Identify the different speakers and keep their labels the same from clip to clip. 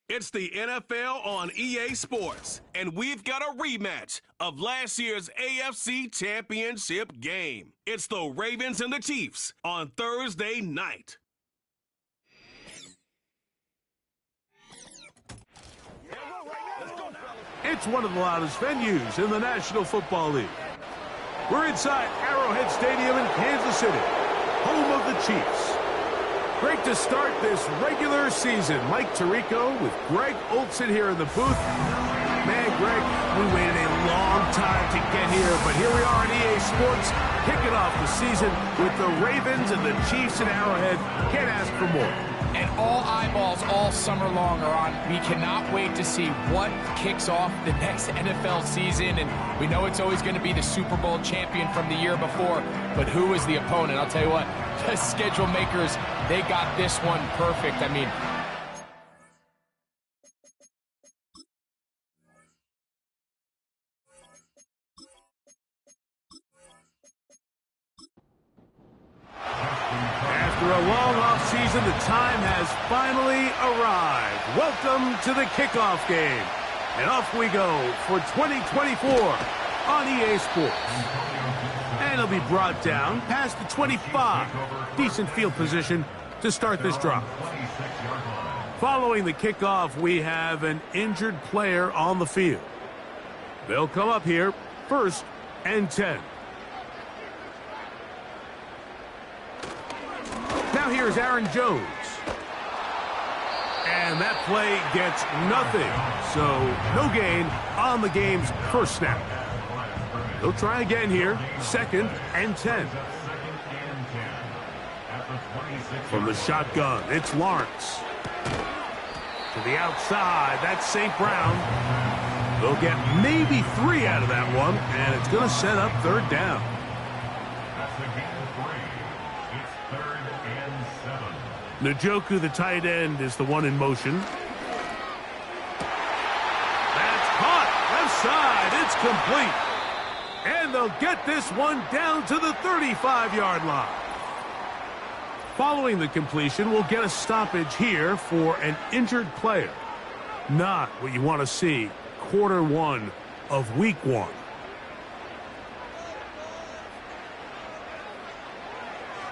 Speaker 1: It's the NFL on EA Sports, and we've got a rematch of last year's AFC Championship game. It's the Ravens and the Chiefs on Thursday night.
Speaker 2: It's one of the loudest venues in the National Football League. We're inside Arrowhead Stadium in Kansas City, home of the Chiefs. Great to start this regular season. Mike Tirico with Greg Olson here in the booth. Man, Greg, we waited a long time to get here, but here we are at EA Sports, kicking off the season with the Ravens and the Chiefs at Arrowhead. Can't ask for more.
Speaker 3: And all eyeballs all summer long are on. We cannot wait to see what kicks off the next NFL season. And we know it's always going to be the Super Bowl champion from the year before. But who is the opponent? I'll tell you what, the schedule makers, they got this one perfect. I mean,
Speaker 2: after a long offseason, the time has finally arrived. Welcome to the kickoff game. And off we go for 2024 on EA Sports. And it'll be brought down past the 25. Decent field position to start this drive. Following the kickoff, we have an injured player on the field. They'll come up here, 1st and 10. Now here's Aaron Jones. And that play gets nothing. So no gain on the game's first snap. They'll try again here, 2nd and 10. From the shotgun, it's Lawrence. To the outside, that's St. Brown. They'll get maybe 3 out of that one, and it's going to set up 3rd down. Njoku, the tight end, is the one in motion. That's caught. Left side. It's complete. And they'll get this one down to the 35-yard line. Following the completion, we'll get a stoppage here for an injured player. Not what you want to see quarter 1 of week 1.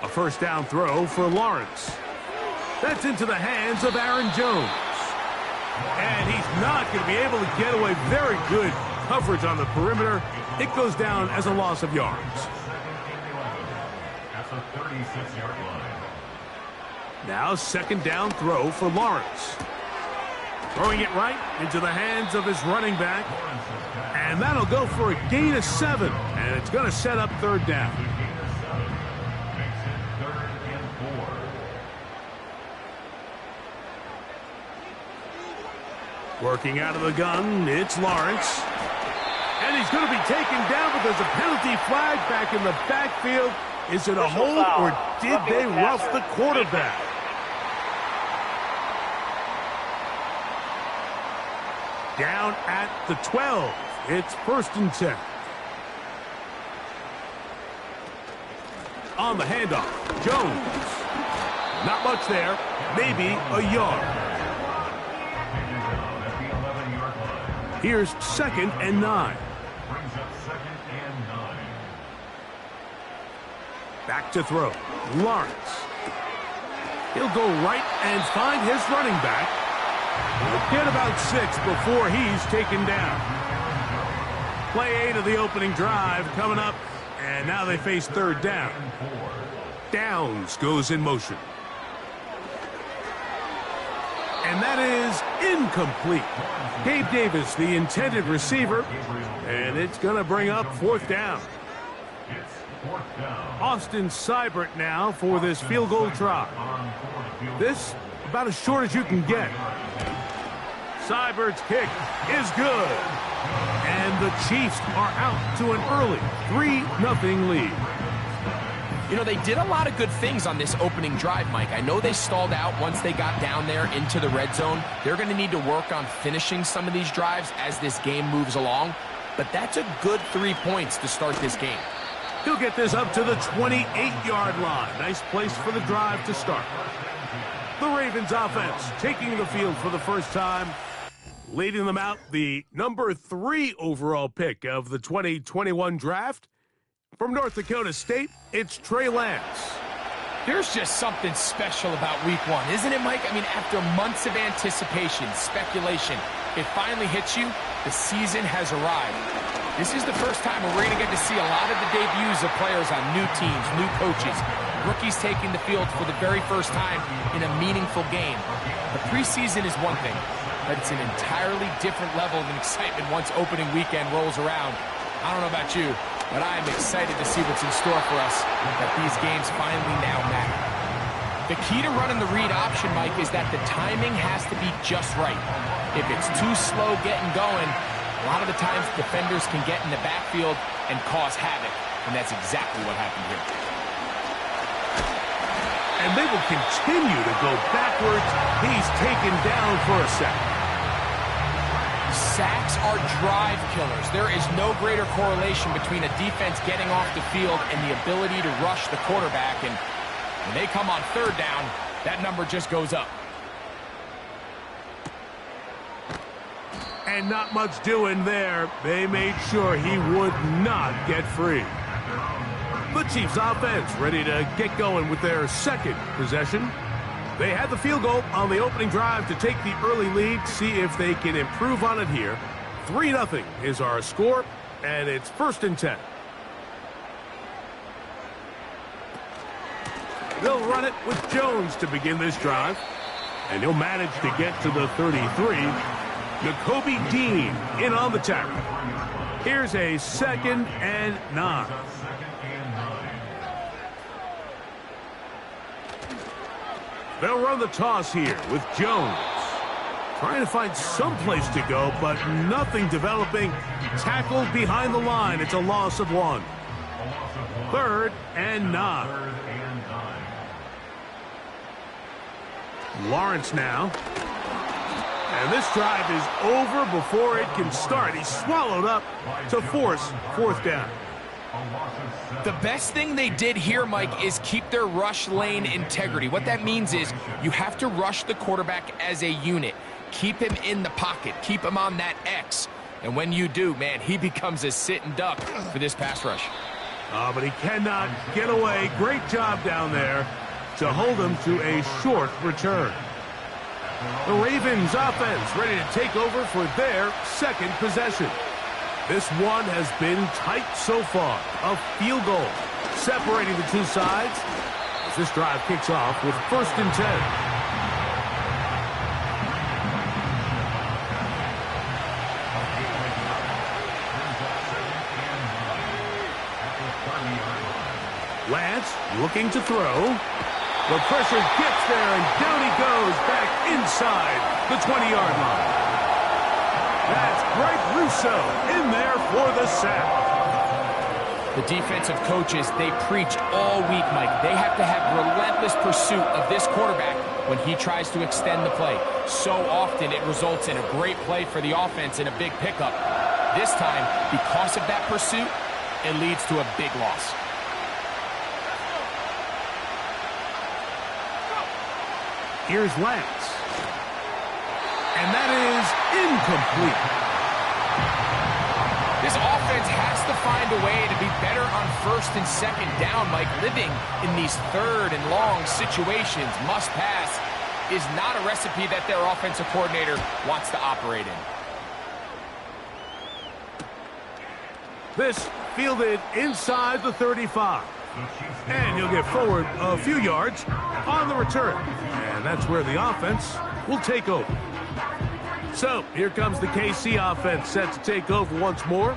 Speaker 2: A 1st down throw for Lawrence. That's into the hands of Aaron Jones. And he's not going to be able to get away. Very good coverage on the perimeter. It goes down as a loss of yards. That's a 36-yard line. Now 2nd down throw for Lawrence. Throwing it right into the hands of his running back. And that'll go for a gain of 7. And it's going to set up 3rd down. Working out of the gun, it's Lawrence. And he's going to be taken down, but there's a penalty flag back in the backfield. Is it a hold, or did they rough the quarterback? Down at the 12. It's 1st and 10. On the handoff, Jones. Not much there. Maybe a yard. Here's 2nd and 9. Back to throw. Lawrence. He'll go right and find his running back. He'll get about 6 before he's taken down. Play 8 of the opening drive coming up, and now they face 3rd down. Downs goes in motion. And that is incomplete. Gabe Davis, the intended receiver, and it's going to bring up 4th down. Austin Seibert now for this field goal try. This about as short as you can get. Seibert's kick is good. And the Chiefs are out to an early 3-0 lead.
Speaker 3: you know, they did a lot of good things on this opening drive, Mike. I know they stalled out once they got down there into the red zone. They're going to need to work on finishing some of these drives as this game moves along. But that's a good 3 points to start this game.
Speaker 2: He'll get this up to the 28-yard line. Nice place for the drive to start. The Ravens offense taking the field for the first time. Leading them out, the number 3 overall pick of the 2021 draft. From North Dakota State, it's Trey Lance.
Speaker 3: There's just something special about week 1, isn't it, Mike? I mean, after months of anticipation, speculation, it finally hits you. The season has arrived. This is the first time where we're going to get to see a lot of the debuts of players on new teams, new coaches, rookies taking the field for the very first time in a meaningful game. The preseason is one thing, but it's an entirely different level of excitement once opening weekend rolls around. I don't know about you, but I am excited to see what's in store for us, that these games finally now matter. The key to running the read option, Mike, is that the timing has to be just right. If it's too slow getting going, a lot of the times defenders can get in the backfield and cause havoc, and that's exactly what happened here.
Speaker 2: And they will continue to go backwards. He's taken down for a sack.
Speaker 3: Sacks are drive killers. There is no greater correlation between a defense getting off the field and the ability to rush the quarterback. And when they come on third down, that number just goes up.
Speaker 2: And not much doing there. They made sure he would not get free. The Chiefs offense ready to get going with their second possession. They had the field goal on the opening drive to take the early lead. See if they can improve on it here. 3-0 is our score, and it's 1st and 10. They'll run it with Jones to begin this drive, and he'll manage to get to the 33. Nakobe Dean in on the tackle. Here's a 2nd and 9. They'll run the toss here with Jones. Trying to find some place to go, but nothing developing. Tackled behind the line. It's a loss of 1. 3rd and 9. Lawrence now. And this drive is over before it can start. He's swallowed up to force 4th down.
Speaker 3: The best thing they did here, Mike, is keep their rush lane integrity. What that means is you have to rush the quarterback as a unit. Keep him in the pocket. Keep him on that X. And when you do, man, he becomes a sitting duck for this pass rush.
Speaker 2: But he cannot get away. Great job down there to hold him to a short return. The Ravens offense ready to take over for their second possession. This one has been tight so far. A field goal separating the two sides as this drive kicks off with 1st and 10. Lance looking to throw. The pressure gets there, and down he goes back inside the 20-yard line. That's Greg Russo in there for the sack.
Speaker 3: The defensive coaches, they preach all week, Mike. They have to have relentless pursuit of this quarterback when he tries to extend the play. So often it results in a great play for the offense and a big pickup. This time, because of that pursuit, it leads to a big loss.
Speaker 2: Here's Lance. And that is incomplete.
Speaker 3: This offense has to find a way to be better on 1st and 2nd down, Mike. Living in these 3rd and long situations, must pass, is not a recipe that their offensive coordinator wants to operate in.
Speaker 2: This fielded inside the 35. And he'll get forward a few yards on the return. And that's where the offense will take over. So, here comes the KC offense set to take over once more.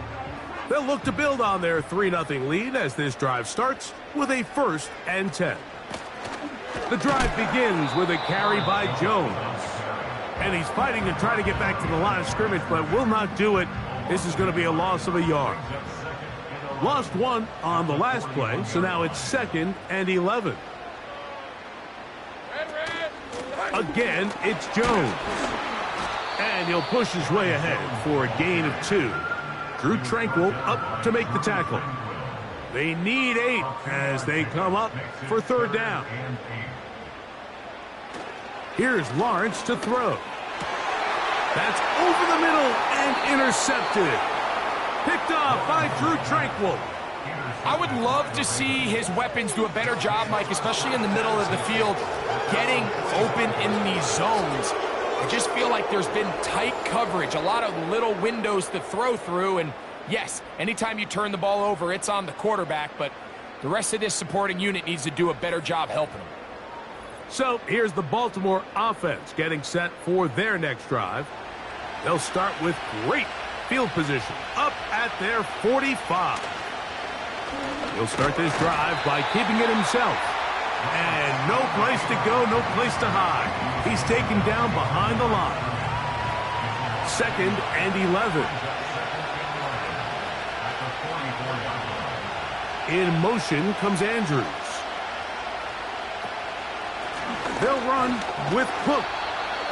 Speaker 2: They'll look to build on their 3-0 lead as this drive starts with a 1st and 10. The drive begins with a carry by Jones. And he's fighting to try to get back to the line of scrimmage, but will not do it. This is going to be a loss of a yard. Lost 1 on the last play, so now it's 2nd and 11. Again, it's Jones. And he'll push his way ahead for a gain of 2. Drew Tranquil up to make the tackle. They need 8 as they come up for 3rd down. Here's Lawrence to throw. That's over the middle and intercepted. Picked off by Drew Tranquill.
Speaker 3: I would love to see his weapons do a better job, Mike, especially in the middle of the field, getting open in these zones. I just feel like there's been tight coverage, a lot of little windows to throw through, and yes, anytime you turn the ball over, it's on the quarterback, but the rest of this supporting unit needs to do a better job helping him.
Speaker 2: So here's the Baltimore offense getting set for their next drive. They'll start with great field position up at their 45. He'll start this drive by keeping it himself. And no place to go, no place to hide. He's taken down behind the line. 2nd and 11. In motion comes Andrews. They'll run with Cook.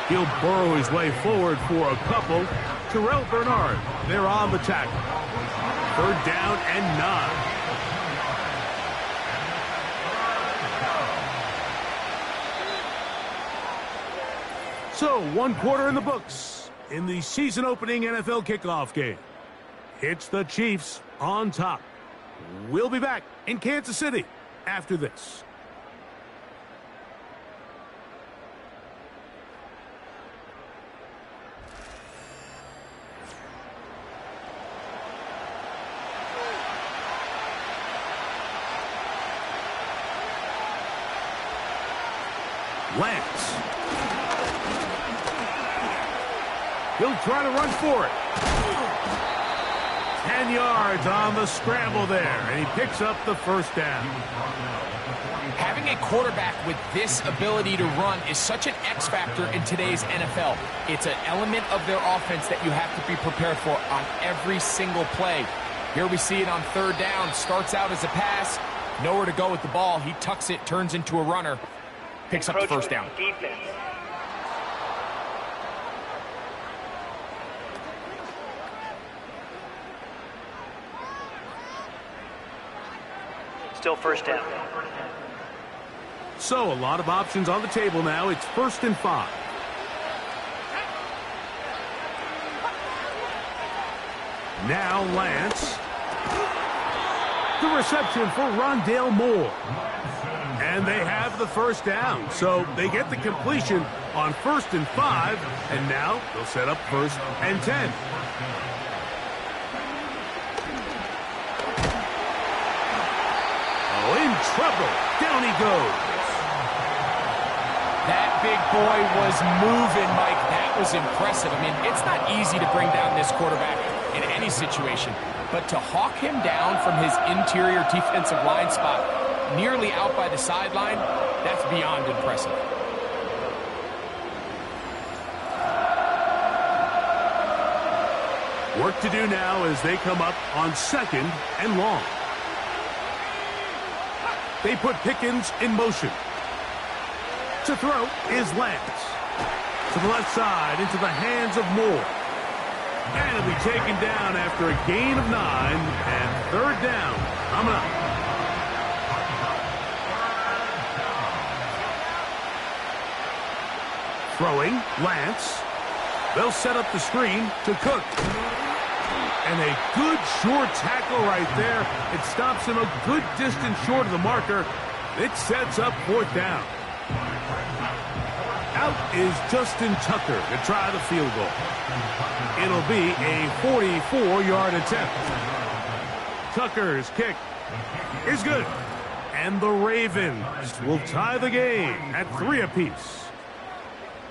Speaker 2: He'll burrow his way forward for a couple. Terrell Bernard, they're on the tackle. 3rd down and 9. So, 1 quarter in the books in the season-opening NFL kickoff game. It's the Chiefs on top. We'll be back in Kansas City after this. Lance. He'll try to run for it. 10 yards on the scramble there, and he picks up the 1st down.
Speaker 3: Having a quarterback with this ability to run is such an X factor in today's NFL. It's an element of their offense that you have to be prepared for on every single play. Here we see it on 3rd down. Starts out as a pass. Nowhere to go with the ball. He tucks it, turns into a runner. Picks up the 1st down.
Speaker 4: Still 1st down.
Speaker 2: So, a lot of options on the table now. It's 1st and 5. Now Lance. The reception for Rondale Moore. And they have the 1st down. So they get the completion on 1st and 5. And now they'll set up 1st and 10. Oh, in trouble. Down he goes.
Speaker 3: That big boy was moving, Mike. That was impressive. I mean, it's not easy to bring down this quarterback in any situation. But to hawk him down from his interior defensive line spot, nearly out by the sideline, that's beyond impressive.
Speaker 2: Work to do now as they come up on 2nd and long. They put Pickens in motion. To throw is Lance. To the left side, into the hands of Moore. And he'll be taken down after a gain of 9, and 3rd down coming up. Throwing, Lance. They'll set up the screen to Cook. And a good short tackle right there. It stops him a good distance short of the marker. It sets up 4th down. Out is Justin Tucker to try the field goal. It'll be a 44-yard attempt. Tucker's kick is good. And the Ravens will tie the game at 3 apiece.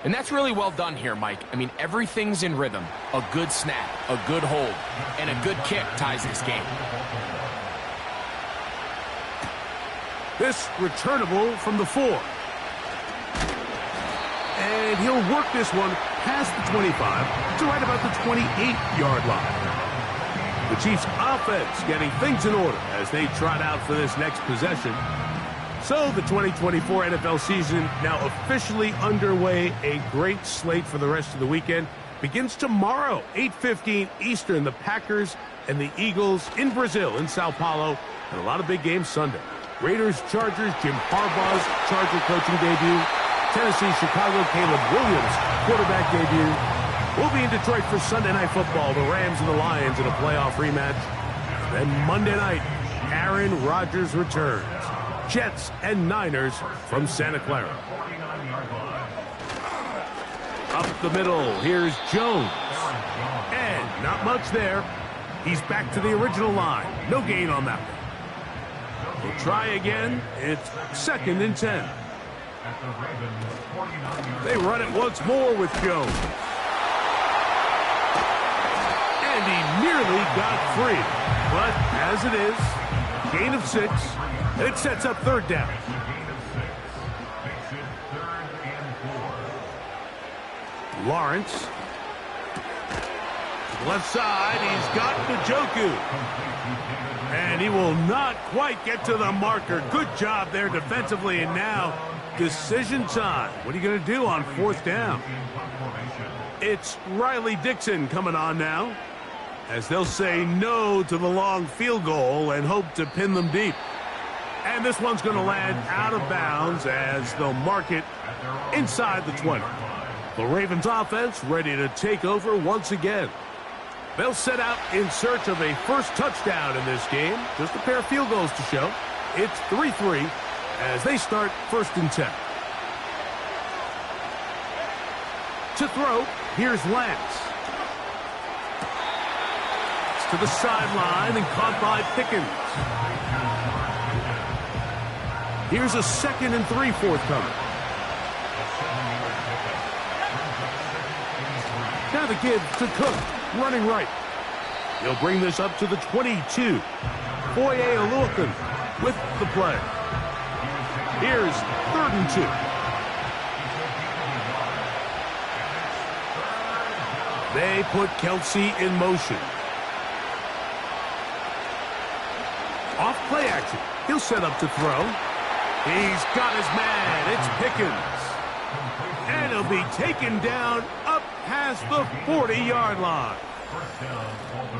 Speaker 3: And that's really well done here, Mike. I mean, everything's in rhythm. A good snap, a good hold, and a good kick ties this game.
Speaker 2: This returnable from the 4. And he'll work this one past the 25 to right about the 28-yard line. The Chiefs' offense getting things in order as they trot out for this next possession. So the 2024 NFL season now officially underway. A great slate for the rest of the weekend. Begins tomorrow, 8:15 Eastern. The Packers and the Eagles in Brazil, in Sao Paulo. And a lot of big games Sunday. Raiders, Chargers, Jim Harbaugh's Charger coaching debut. Tennessee Chicago Caleb Williams quarterback debut. We'll be in Detroit for Sunday Night Football, the Rams and the Lions in a playoff rematch. Then Monday night, Aaron Rodgers returns. Jets and Niners from Santa Clara. Up the middle, here's Jones. And not much there. He's back to the original line. No gain on that one. We'll try again. It's 2nd and 10. They run it once more with Jones. And he nearly got free. But as it is, gain of 6. And it sets up 3rd down. Lawrence. Left side, he's got Njoku. And he will not quite get to the marker. Good job there defensively, and now decision time. What are you going to do on 4th down? It's Riley Dixon coming on now, as they'll say no to the long field goal and hope to pin them deep. And this one's going to land out of bounds as they'll mark it inside the 20. The Ravens offense ready to take over once again. They'll set out in search of a first touchdown in this game. Just a pair of field goals to show. It's 3-3 as they start 1st and 10. To throw, here's Lance. It's to the sideline and caught by Pickens. Here's a 2nd and 3 forthcoming. Now the give to Cook, running right. He'll bring this up to the 22. Foye Oluokun with the play. Here's 3rd and 2. They put Kelsey in motion. Off play action. He'll set up to throw. He's got his man. It's Pickens. And he'll be taken down up past the 40-yard line.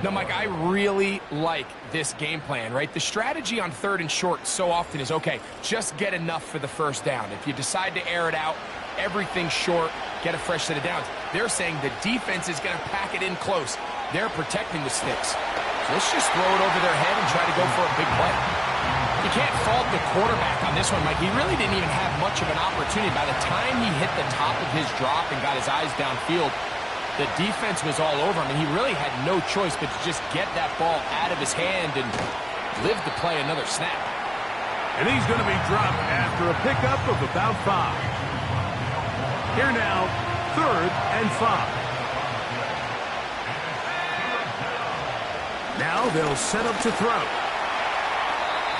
Speaker 3: Now, Mike, I really like this game plan, right? The strategy on 3rd and short so often is, okay, just get enough for the first down. If you decide to air it out, everything short, get a fresh set of downs. They're saying the defense is going to pack it in close. They're protecting the sticks. So let's just throw it over their head and try to go for a big play. You can't fault the quarterback on this one, Mike. He really didn't even have much of an opportunity. By the time he hit the top of his drop and got his eyes downfield, the defense was all over him, and he really had no choice but to just get that ball out of his hand and live to play another snap.
Speaker 2: And he's going to be dropped after a pickup of about 5. Here now, 3rd and 5. Now they'll set up to throw.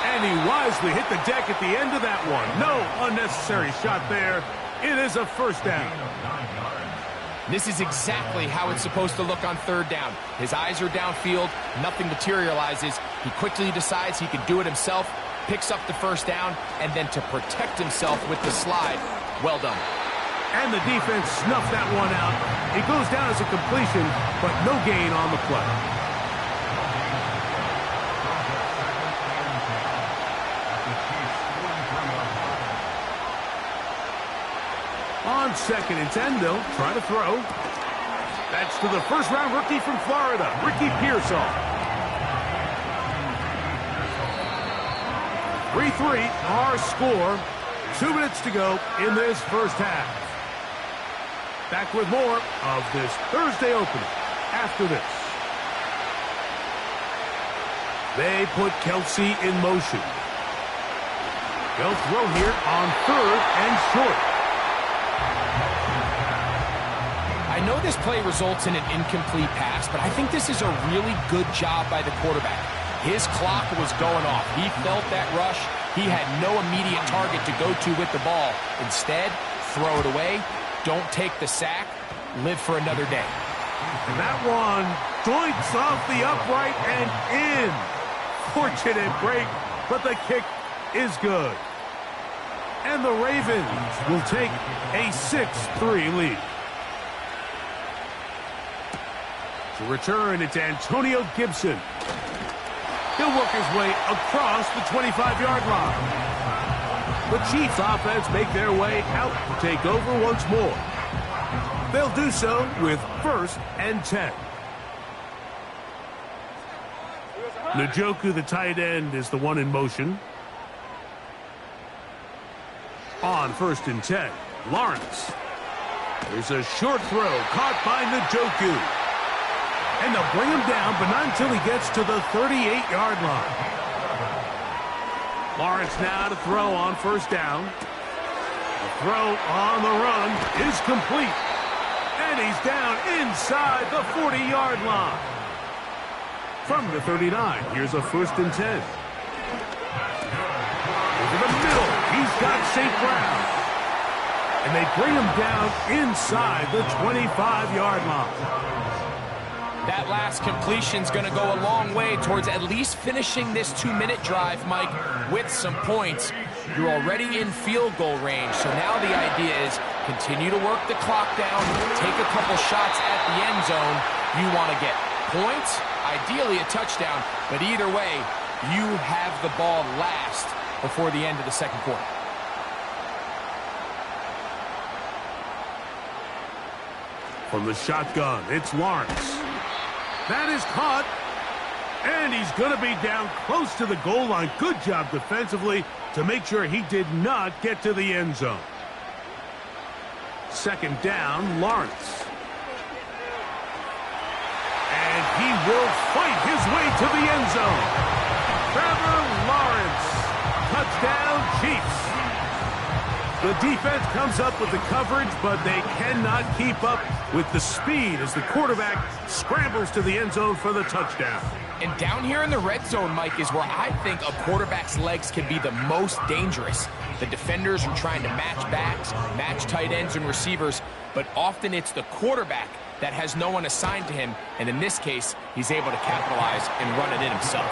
Speaker 2: And he wisely hit the deck at the end of that one. No unnecessary shot there. It is a 1st down.
Speaker 3: This is exactly how it's supposed to look on 3rd down. His eyes are downfield. Nothing materializes. He quickly decides he can do it himself, picks up the 1st down, and then to protect himself with the slide. Well done.
Speaker 2: And the defense snuffed that one out. It goes down as a completion, but no gain on the play. On 2nd and 10, they'll try to throw. That's to the first-round rookie from Florida, Ricky Pearsall. 3-3, our score. 2 minutes to go in this first half. Back with more of this Thursday opener after this. They put Kelsey in motion. They'll throw here on 3rd and short.
Speaker 3: I know this play results in an incomplete pass, but I think this is a really good job by the quarterback. His clock was going off. He felt that rush. He had no immediate target to go to with the ball. Instead, throw it away. Don't take the sack. Live for another day.
Speaker 2: And that one doinks off the upright and in. Fortunate break, but the kick is good. And the Ravens will take a 6-3 lead. To return, it's Antonio Gibson. He'll work his way across the 25-yard line. The Chiefs offense make their way out to take over once more. They'll do so with 1st and 10. Njoku, the tight end, is the one in motion. On 1st and 10, Lawrence. There's a short throw caught by Njoku. And they'll bring him down, but not until he gets to the 38-yard line. Lawrence now to throw on 1st down. The throw on the run is complete. And he's down inside the 40-yard line. From the 39, here's a 1st and 10. Over the middle, he's got St. Brown. And they bring him down inside the 25-yard line.
Speaker 3: That last completion's going to go a long way towards at least finishing this 2-minute drive, Mike, with some points. You're already in field goal range, so now the idea is continue to work the clock down, take a couple shots at the end zone. You want to get points, ideally a touchdown, but either way, you have the ball last before the end of the second quarter.
Speaker 2: From the shotgun, it's Lawrence. That is caught, and he's going to be down close to the goal line. Good job defensively to make sure he did not get to the end zone. 2nd down, Lawrence. And he will fight his way to the end zone. Trevor Lawrence, touchdown Chiefs. The defense comes up with the coverage, but they cannot keep up with the speed as the quarterback scrambles to the end zone for the touchdown.
Speaker 3: And down here in the red zone, Mike, is where I think a quarterback's legs can be the most dangerous. The defenders are trying to match backs, match tight ends and receivers, but often it's the quarterback that has no one assigned to him, and in this case, he's able to capitalize and run it in himself.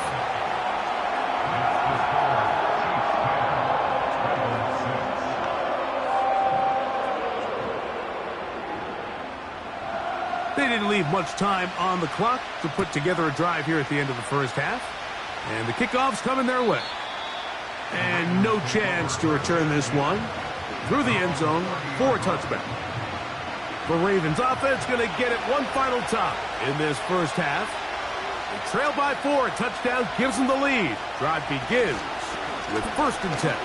Speaker 2: They didn't leave much time on the clock to put together a drive here at the end of the first half. And the kickoff's coming their way. And no chance to return this one through the end zone for a touchback. The Ravens offense going to get it one final time in this first half. They trail by 4. A touchdown gives them the lead. Drive begins with 1st and 10.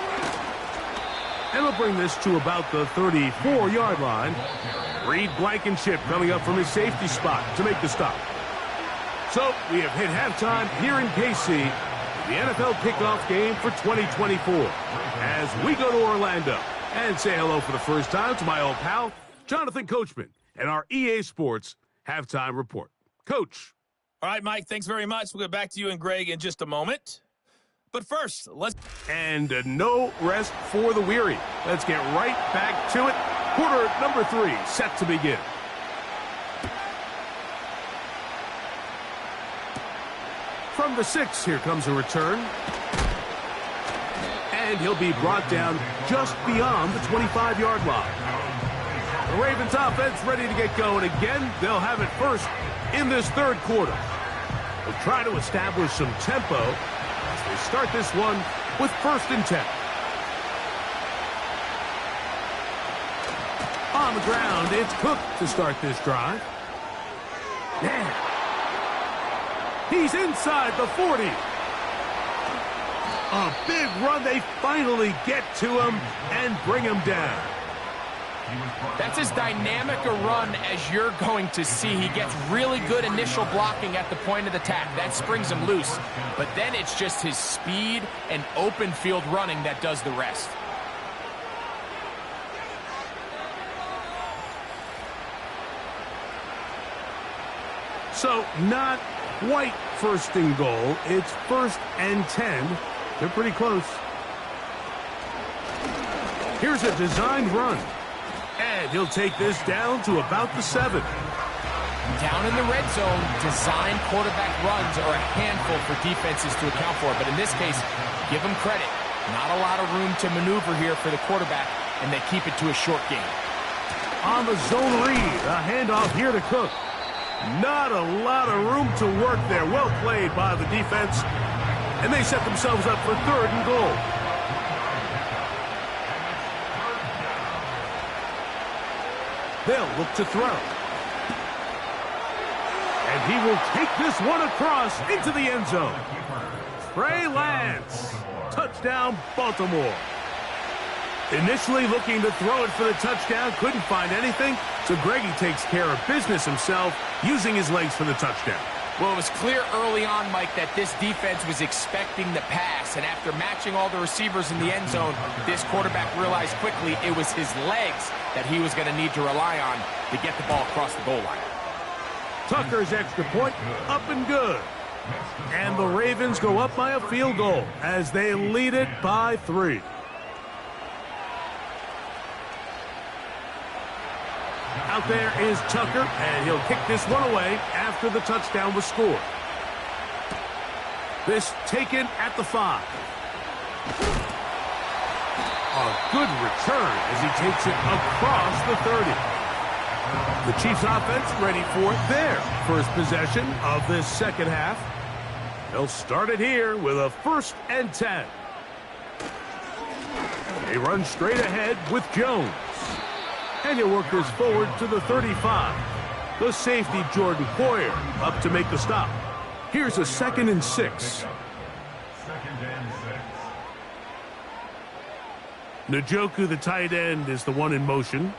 Speaker 2: And they'll bring this to about the 34-yard line. Reed Blankenship coming up from his safety spot to make the stop. So we have hit halftime here in KC, the NFL kickoff game for 2024. As we go to Orlando and say hello for the first time to my old pal, Jonathan Coachman, and our EA Sports halftime report. Coach.
Speaker 4: All right, Mike, thanks very much. We'll get back to you and Greg in just a moment. But first, let's...
Speaker 2: And no rest for the weary. Let's get right back to it. Quarter number 3 set to begin. From the 6, here comes a return. And he'll be brought down just beyond the 25-yard line. The Ravens offense ready to get going again. They'll have it first in this third quarter. They'll try to establish some tempo as they start this one with 1st and 10. On the ground, it's Cook to start this drive. Yeah. He's inside the 40. A big run. They finally get to him and bring him down.
Speaker 3: That's as dynamic a run as you're going to see. He gets really good initial blocking at the point of attack. That springs him loose. But then it's just his speed and open field running that does the rest.
Speaker 2: So not quite 1st and goal. It's 1st and 10. They're pretty close. Here's a designed run. And he'll take this down to about the 7.
Speaker 3: Down in the red zone, designed quarterback runs are a handful for defenses to account for. But in this case, give them credit. Not a lot of room to maneuver here for the quarterback, and they keep it to a short game.
Speaker 2: On the zone read, a handoff here to Cook. Not a lot of room to work there. Well played by the defense. And they set themselves up for 3rd and goal. They'll look to throw. And he will take this one across into the end zone. Trey Lance. Touchdown, Baltimore. Initially looking to throw it for the touchdown, couldn't find anything, so Greggy takes care of business himself, using his legs for the touchdown.
Speaker 3: Well, it was clear early on, Mike, that this defense was expecting the pass, and after matching all the receivers in the end zone, this quarterback realized quickly it was his legs that he was going to need to rely on to get the ball across the goal line.
Speaker 2: Tucker's extra point, up and good. And the Ravens go up by a field goal as they lead it by 3. Out there is Tucker, and he'll kick this one away after the touchdown was scored. This taken at the 5. A good return as he takes it across the 30. The Chiefs offense ready for their first possession of this second half. They'll start it here with a 1st and 10. They run straight ahead with Jones. And he'll work this forward to the 35. The safety, Jordan Poyer, up to make the stop. Here's a 2nd and 6. Njoku, the tight end, is the one in motion.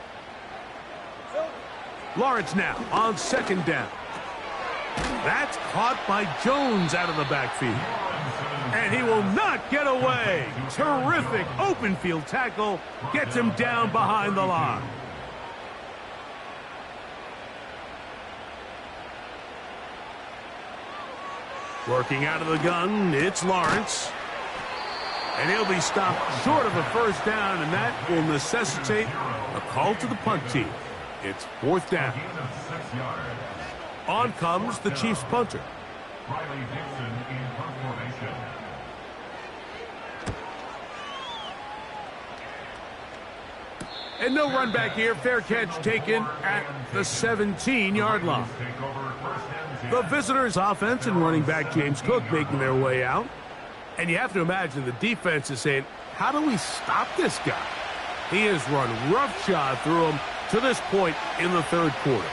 Speaker 2: Lawrence now on 2nd down. That's caught by Jones out of the backfield. And he will not get away. Terrific open field tackle. Gets him down behind the line. Working out of the gun, it's Lawrence. And he'll be stopped short of a 1st down, and that will necessitate a call to the punt team. It's 4th down. On comes the Chiefs punter. And no run back here. Fair catch taken at the 17-yard line. The visitors' offense and running back James Cook making their way out. And you have to imagine the defense is saying, how do we stop this guy? He has run roughshod through him to this point in the 3rd quarter.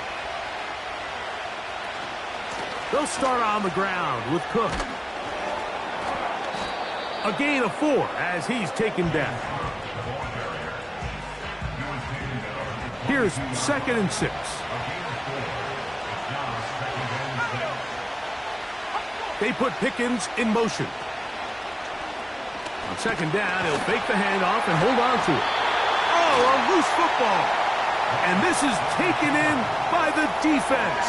Speaker 2: They'll start on the ground with Cook. A gain of 4 as he's taken down. Here's 2nd and 6. They put Pickens in motion. On 2nd down, he'll fake the handoff and hold on to it. Oh, a loose football. And this is taken in by the defense.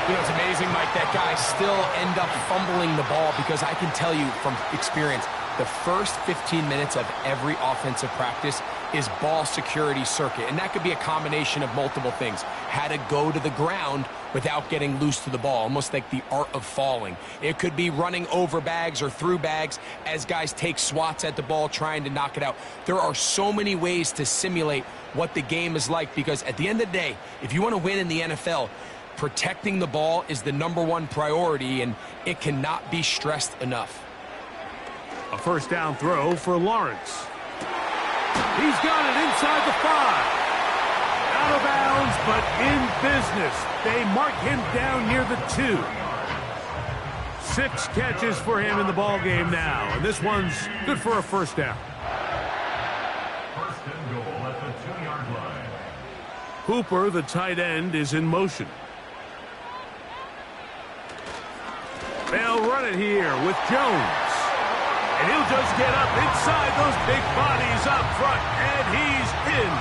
Speaker 3: You know, it's amazing, Mike, that guys still end up fumbling the ball, because I can tell you from experience, the first 15 minutes of every offensive practice is ball security circuit. And that could be a combination of multiple things. How to go to the ground without getting loose to the ball, almost like the art of falling. It could be running over bags or through bags as guys take swats at the ball trying to knock it out. There are so many ways to simulate what the game is like, because at the end of the day, if you want to win in the NFL, protecting the ball is the #1 priority, and it cannot be stressed enough.
Speaker 2: A 1st down throw for Lawrence. He's got it inside the 5. Out of bounds, but in business. They mark him down near the 2. 6 catches for him in the ball game now, and this one's good for a 1st down.
Speaker 5: 1st and goal at the 2-yard line.
Speaker 2: Hooper, the tight end, is in motion. They'll run it here with Jones. And he'll just get up inside those big bodies up front, and he's in.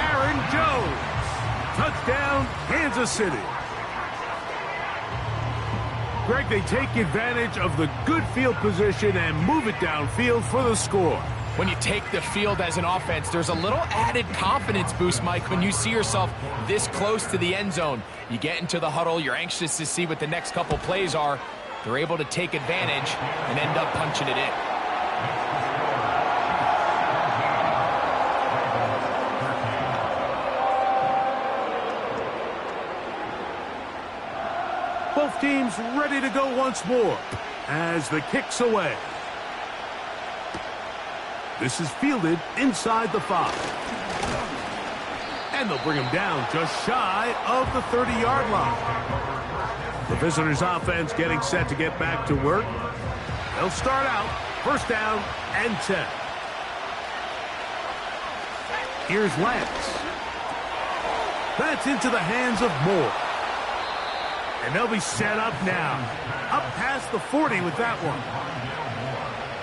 Speaker 2: Aaron Jones. Touchdown, Kansas City. Greg, they take advantage of the good field position and move it downfield for the score.
Speaker 3: When you take the field as an offense, there's a little added confidence boost, Mike, when you see yourself this close to the end zone. You get into the huddle, you're anxious to see what the next couple plays are. They're able to take advantage and end up punching it in.
Speaker 2: Both teams ready to go once more as the kick's away. This is fielded inside the 5. And they'll bring him down just shy of the 30-yard line. The visitors' offense getting set to get back to work. They'll start out first down and 10. Here's Lance. That's into the hands of Moore. And they'll be set up now. Up past the 40 with that one.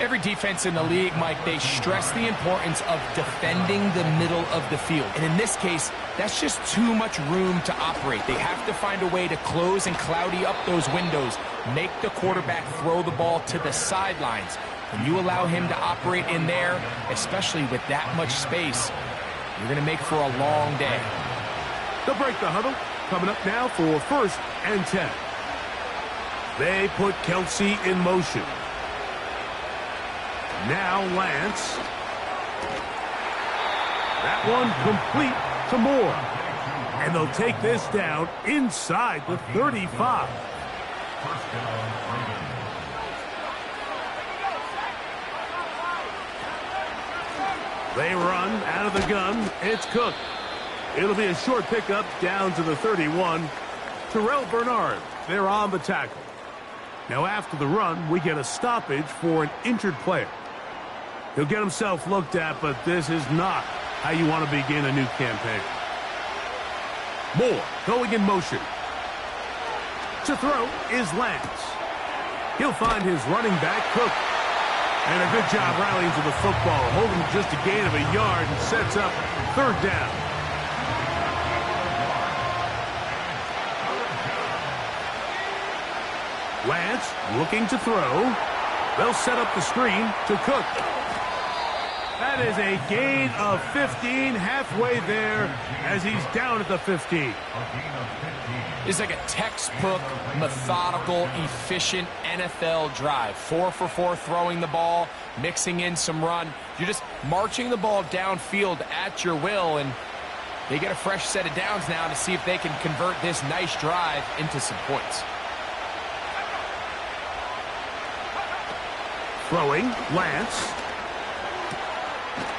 Speaker 3: Every defense in the league, Mike, they stress the importance of defending the middle of the field. And in this case, that's just too much room to operate. They have to find a way to close and cloudy up those windows, make the quarterback throw the ball to the sidelines. When you allow him to operate in there, especially with that much space, you're going to make for a long day.
Speaker 2: They'll break the huddle. Coming up now for first and 10. They put Kelsey in motion. Now Lance. That one complete to Moore. And they'll take this down inside the 35. They run out of the gun. It's Cook. It'll be a short pickup down to the 31. Terrell Bernard, they're on the tackle. Now after the run, we get a stoppage for an injured player. He'll get himself looked at, but this is not how you want to begin a new campaign. Moore going in motion. To throw is Lance. He'll find his running back, Cook. And a good job rallying to the football, holding just a gain of a yard and sets up third down. Lance looking to throw. They'll set up the screen to Cook. That is a gain of 15, halfway there as he's down at the 15.
Speaker 3: It's like a textbook, methodical, efficient NFL drive. 4 for 4 throwing the ball, mixing in some run. You're just marching the ball downfield at your will, and they get a fresh set of downs now to see if they can convert this nice drive into some points.
Speaker 2: Throwing, Lance.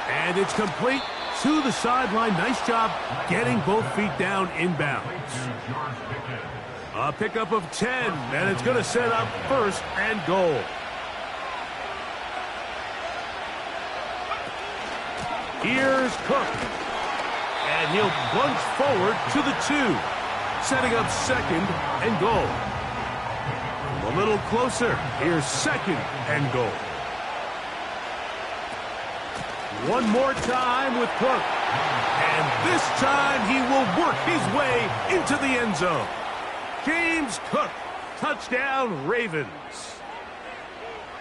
Speaker 2: And it's complete to the sideline. Nice job getting both feet down inbounds. A pickup of 10, and it's going to set up first and goal. Here's Cook. And he'll bunch forward to the 2, setting up second and goal. A little closer. Here's second and goal. One more time with Cook. And this time he will work his way into the end zone. James Cook, touchdown Ravens.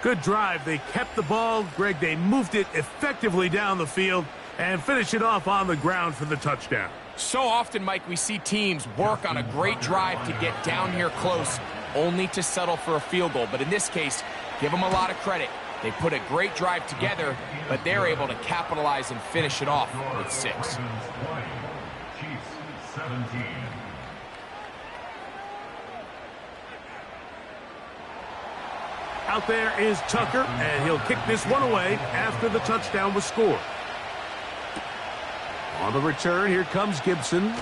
Speaker 2: Good drive. They kept the ball. Greg, they moved it effectively down the field and finished it off on the ground for the touchdown.
Speaker 3: So often, Mike, we see teams work on a great drive to get down here close, only to settle for a field goal. But in this case, give them a lot of credit. They put a great drive together, but they're able to capitalize and finish it off with 6.
Speaker 2: Out there is Tucker, and he'll kick this one away after the touchdown was scored. On the return, here comes Gibson.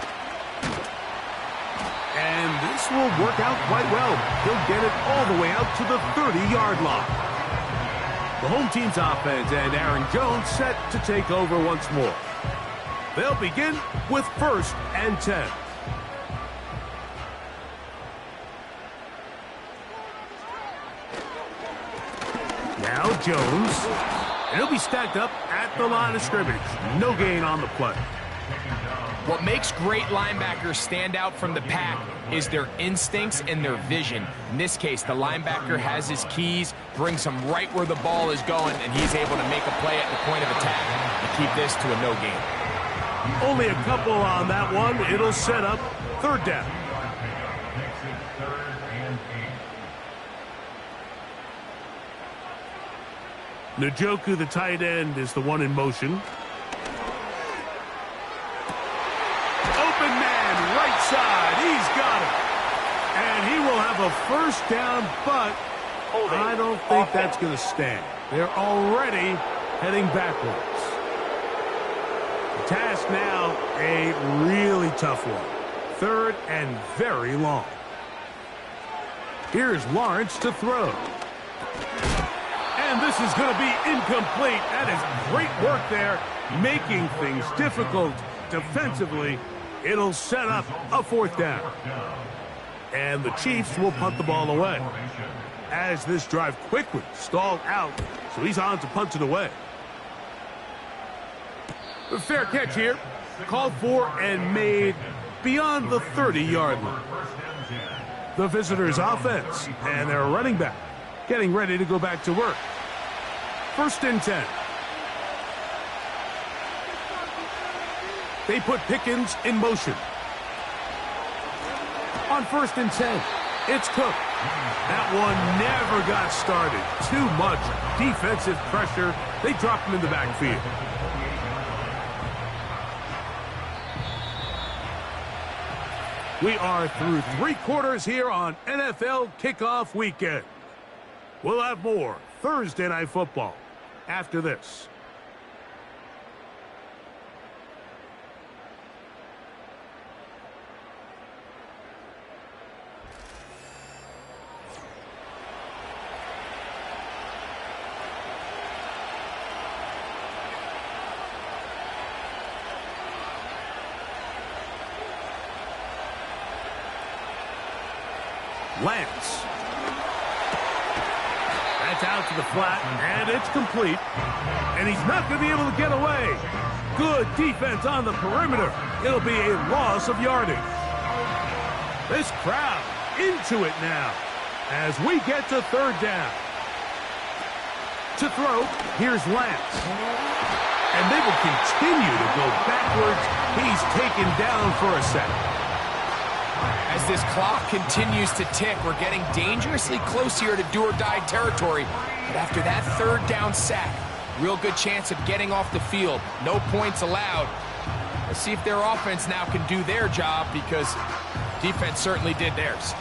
Speaker 2: And this will work out quite well. He'll get it all the way out to the 30-yard line. The home team's offense and Aaron Jones set to take over once more. They'll begin with first and 10. Now Jones. And he'll be stacked up at the line of scrimmage. No gain on the play.
Speaker 3: What makes great linebackers stand out from the pack is their instincts and their vision. In this case, the linebacker has his keys, brings him right where the ball is going, and he's able to make a play at the point of attack to keep this to a no gain.
Speaker 2: Only a couple on that one. It'll set up third down. Njoku, the tight end, is the one in motion. Open man, right side. He's got it. And he will have a first down, but I don't think that's going to stand. They're already heading backwards. task now, a really tough one. 3rd and very long. Here's Lawrence to throw. And this is going to be incomplete. That is great work there, making things difficult defensively. It'll set up a 4th down. And the Chiefs will punt the ball away, as this drive quickly stalled out, so he's on to punt it away. A fair catch here, called for and made beyond the 30-yard line. The visitors' offense and their running back getting ready to go back to work. 1st and 10. They put Pickens in motion. On 1st and 10, it's Cook. That one never got started. Too much defensive pressure. They dropped him in the backfield. We are through 3 quarters here on NFL Kickoff Weekend. We'll have more Thursday Night Football after this. Lance. That's out to the flat, and it's complete. And he's not going to be able to get away. Good defense on the perimeter. It'll be a loss of yardage. This crowd into it now as we get to 3rd down. To throw, here's Lance. And they will continue to go backwards. He's taken down for a second.
Speaker 3: As this clock continues to tick, we're getting dangerously close here to do-or-die territory. But after that 3rd down sack, real good chance of getting off the field. No points allowed. Let's see if their offense now can do their job, because defense certainly did theirs.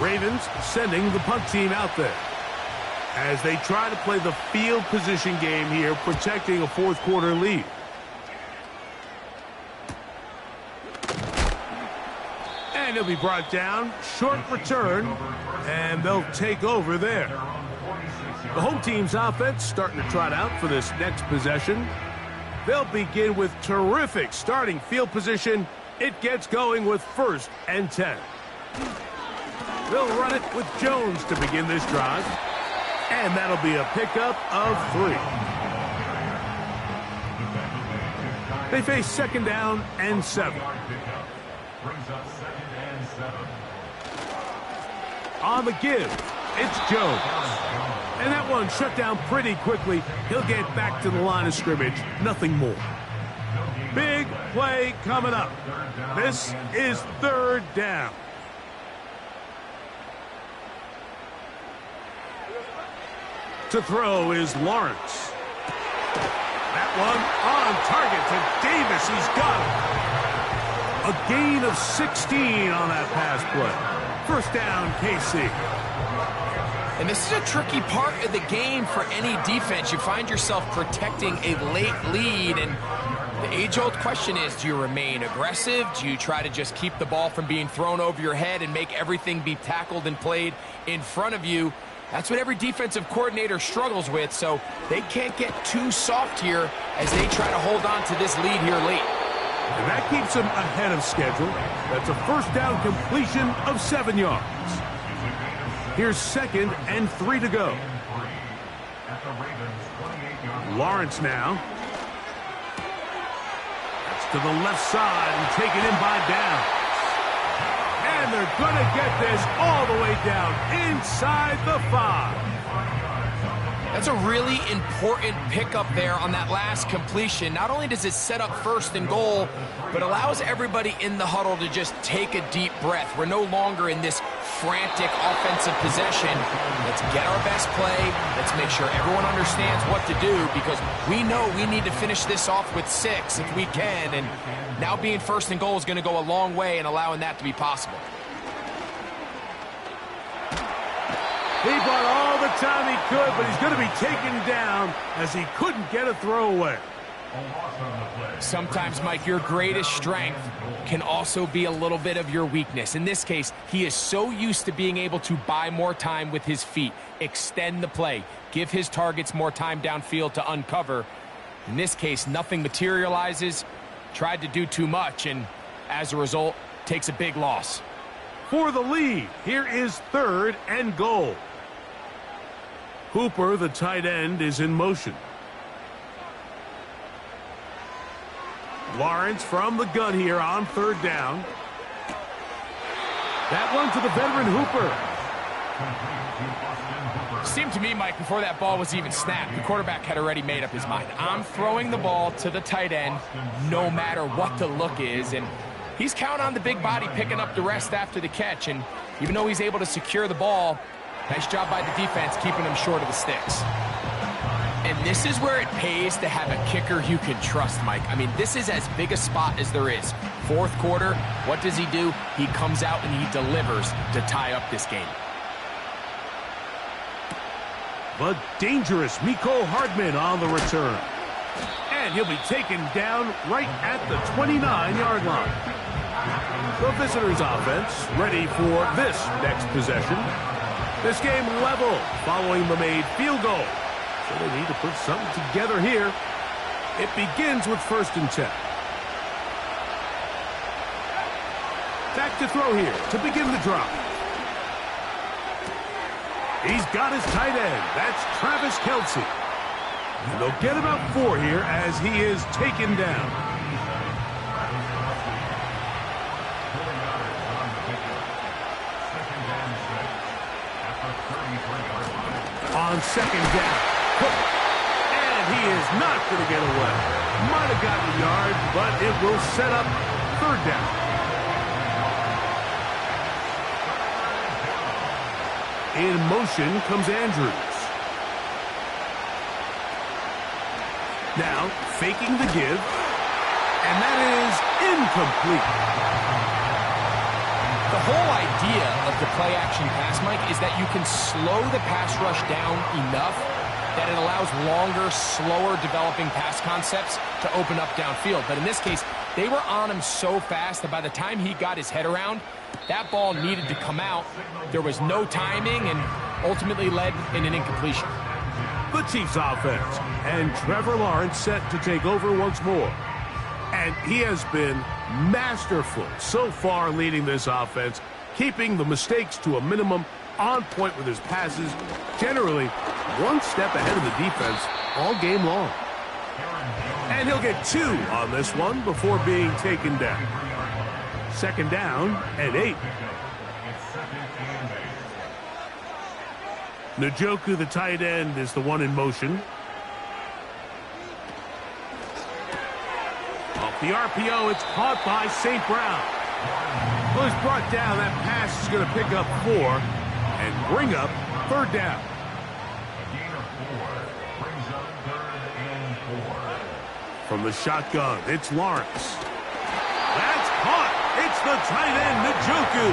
Speaker 2: Ravens sending the punt team out there as they try to play the field position game here, protecting a 4th quarter lead. And he'll be brought down. Short return, and they'll take over there. The home team's offense starting to trot out for this next possession. They'll begin with terrific starting field position. It gets going with 1st and 10. They'll run it with Jones to begin this drive. And that'll be a pickup of 3. They face 2nd down and 7. On the give, it's Jones. And that one shut down pretty quickly. He'll get back to the line of scrimmage. Nothing more. Big play coming up. This is 3rd down. To throw is Lawrence. That one on target to Davis. He's got it. A gain of 16 on that pass play. 1st down, KC.
Speaker 3: And this is a tricky part of the game for any defense. You find yourself protecting a late lead, and the age-old question is, do you remain aggressive? Do you try to just keep the ball from being thrown over your head and make everything be tackled and played in front of you? That's what every defensive coordinator struggles with, so they can't get too soft here as they try to hold on to this lead here late.
Speaker 2: And that keeps them ahead of schedule. That's a 1st down completion of 7 yards. Here's 2nd and 3 to go. Lawrence now. That's to the left side and taken in by Downs. And they're going to get this all the way down inside the 5.
Speaker 3: That's a really important pickup there on that last completion. Not only does it set up 1st and goal, but allows everybody in the huddle to just take a deep breath. We're no longer in this frantic offensive possession. Let's get our best play. Let's make sure everyone understands what to do, because we know we need to finish this off with 6 if we can. And now being 1st and goal is going to go a long way in allowing that to be possible.
Speaker 2: He bought all the time he could, but he's going to be taken down as he couldn't get a throwaway.
Speaker 3: Sometimes, Mike, your greatest strength can also be a little bit of your weakness. In this case, he is so used to being able to buy more time with his feet, extend the play, give his targets more time downfield to uncover. In this case, nothing materializes, tried to do too much, and as a result, takes a big loss.
Speaker 2: For the lead, here is 3rd and goal. Hooper, the tight end, is in motion. Lawrence from the gun here on 3rd down. That one to the veteran Hooper.
Speaker 3: Seemed to me, Mike, before that ball was even snapped, the quarterback had already made up his mind. I'm throwing the ball to the tight end no matter what the look is, and he's counting on the big body picking up the rest after the catch, and even though he's able to secure the ball, nice job by the defense keeping him short of the sticks. And this is where it pays to have a kicker you can trust, Mike. I mean, this is as big a spot as there is. 4th quarter, what does he do? He comes out and he delivers to tie up this game.
Speaker 2: But dangerous Miko Hardman on the return. And he'll be taken down right at the 29-yard line. The visitors' offense ready for this next possession. This game level following the made field goal. So they need to put something together here. It begins with 1st and 10. Back to throw here to begin the drive. He's got his tight end. That's Travis Kelce. And they'll get about 4 here as he is taken down. On 2nd down. And he is not going to get away. Might have gotten a yard, but it will set up 3rd down. In motion comes Andrews. Now, faking the give. And that is incomplete.
Speaker 3: The whole idea of the play-action pass, Mike, is that you can slow the pass rush down enough that it allows longer, slower developing pass concepts to open up downfield. But in this case, they were on him so fast that by the time he got his head around, that ball needed to come out. There was no timing and ultimately led in an incompletion.
Speaker 2: The Chiefs offense, and Trevor Lawrence set to take over once more. And he has been masterful so far leading this offense, keeping the mistakes to a minimum, on point with his passes, generally one step ahead of the defense all game long. And he'll get 2 on this one before being taken down. 2nd down and 8. Njoku, the tight end, is the one in motion. Off the RPO, it's caught by St. Brown. Well, he's brought down. That pass is going to pick up 4 and bring up 3rd down. From the shotgun, it's Lawrence. That's caught. It's the tight end, Njoku.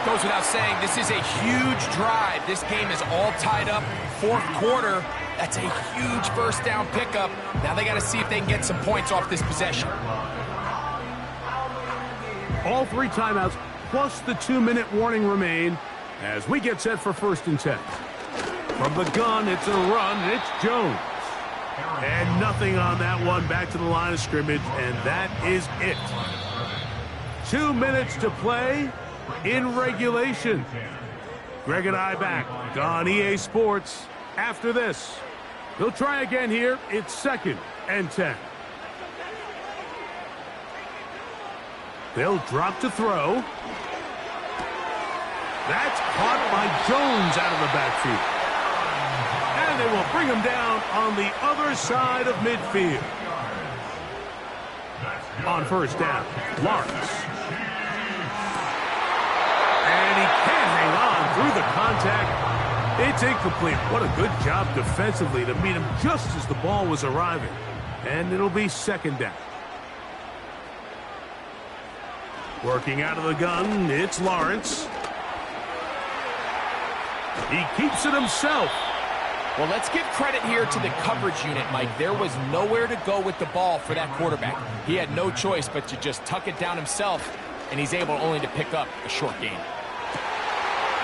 Speaker 3: Goes without saying, this is a huge drive. This game is all tied up. 4th quarter, that's a huge 1st down pickup. Now they got to see if they can get some points off this possession.
Speaker 2: All 3 timeouts plus the 2-minute warning remain as we get set for 1st and 10. From the gun, it's a run, and it's Jones. And nothing on that one, back to the line of scrimmage, and that is it. 2 minutes to play in regulation. Greg and I back on EA Sports after this. They'll try again here. It's 2nd and 10. They'll drop to throw. That's caught by Jones out of the backfield. And they will bring him down on the other side of midfield. On 1st down, Lawrence. And he can't hang on through the contact. It's incomplete. What a good job defensively to meet him just as the ball was arriving. And it'll be 2nd down. Working out of the gun, it's Lawrence. He keeps it himself.
Speaker 3: Well, let's give credit here to the coverage unit, Mike. There was nowhere to go with the ball for that quarterback. He had no choice but to just tuck it down himself, and he's able only to pick up a short gain.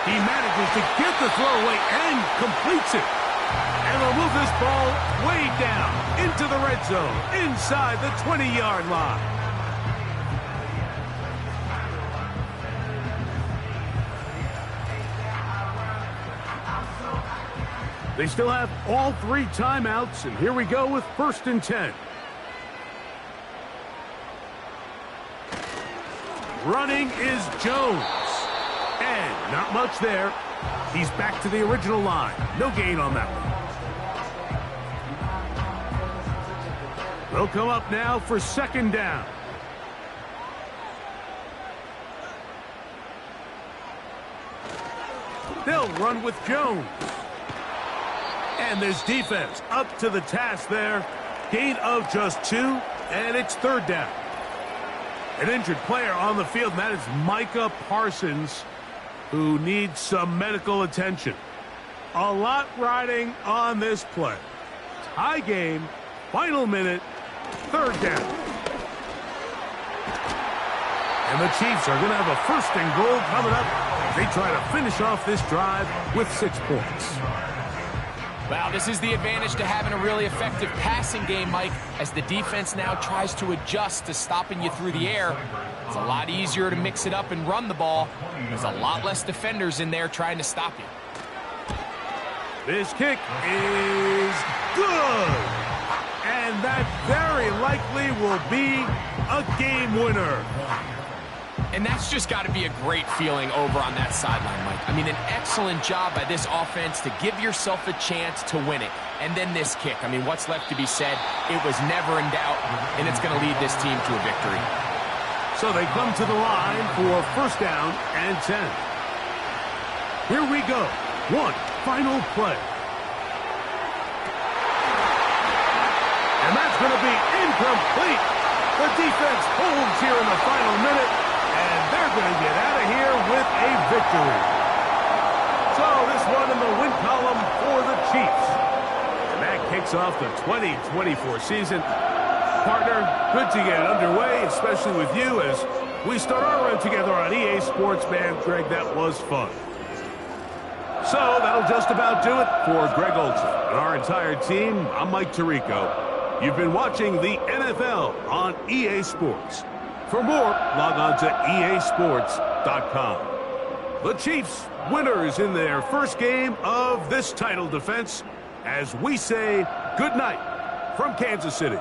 Speaker 2: He manages to get the throw away and completes it. And will move this ball way down into the red zone, inside the 20-yard line. They still have all 3 timeouts, and here we go with 1st and 10. Running is Jones. And not much there. He's back to the original line. No gain on that one. They'll come up now for 2nd down. They'll run with Jones. And this defense up to the task there. Gain of just 2, and it's 3rd down. An injured player on the field, and that is Micah Parsons, who needs some medical attention. A lot riding on this play. Tie game, final minute, 3rd down. And the Chiefs are going to have a 1st and goal coming up as they try to finish off this drive with 6 points.
Speaker 3: Well, this is the advantage to having a really effective passing game, Mike, as the defense now tries to adjust to stopping you through the air. It's a lot easier to mix it up and run the ball. There's a lot less defenders in there trying to stop you.
Speaker 2: This kick is good. And that very likely will be a game winner.
Speaker 3: And that's just got to be a great feeling over on that sideline, Mike. I mean, an excellent job by this offense to give yourself a chance to win it. And then this kick. I mean, what's left to be said? It was never in doubt, and it's going to lead this team to a victory.
Speaker 2: So they come to the line for 1st down and 10. Here we go. One final play. And that's going to be incomplete. The defense holds here in the final minute, and they're going to get out of here with a victory. So this one in the win column for the Chiefs. And that kicks off the 2024 season. Partner, good to get underway, especially with you as we start our run together on EA Sports. Man, Greg, that was fun. So that'll just about do it for Greg Olson and our entire team. I'm Mike Tirico. You've been watching the NFL on EA Sports. For more, log on to easports.com. The Chiefs, winners in their 1st game of this title defense, as we say good night from Kansas City.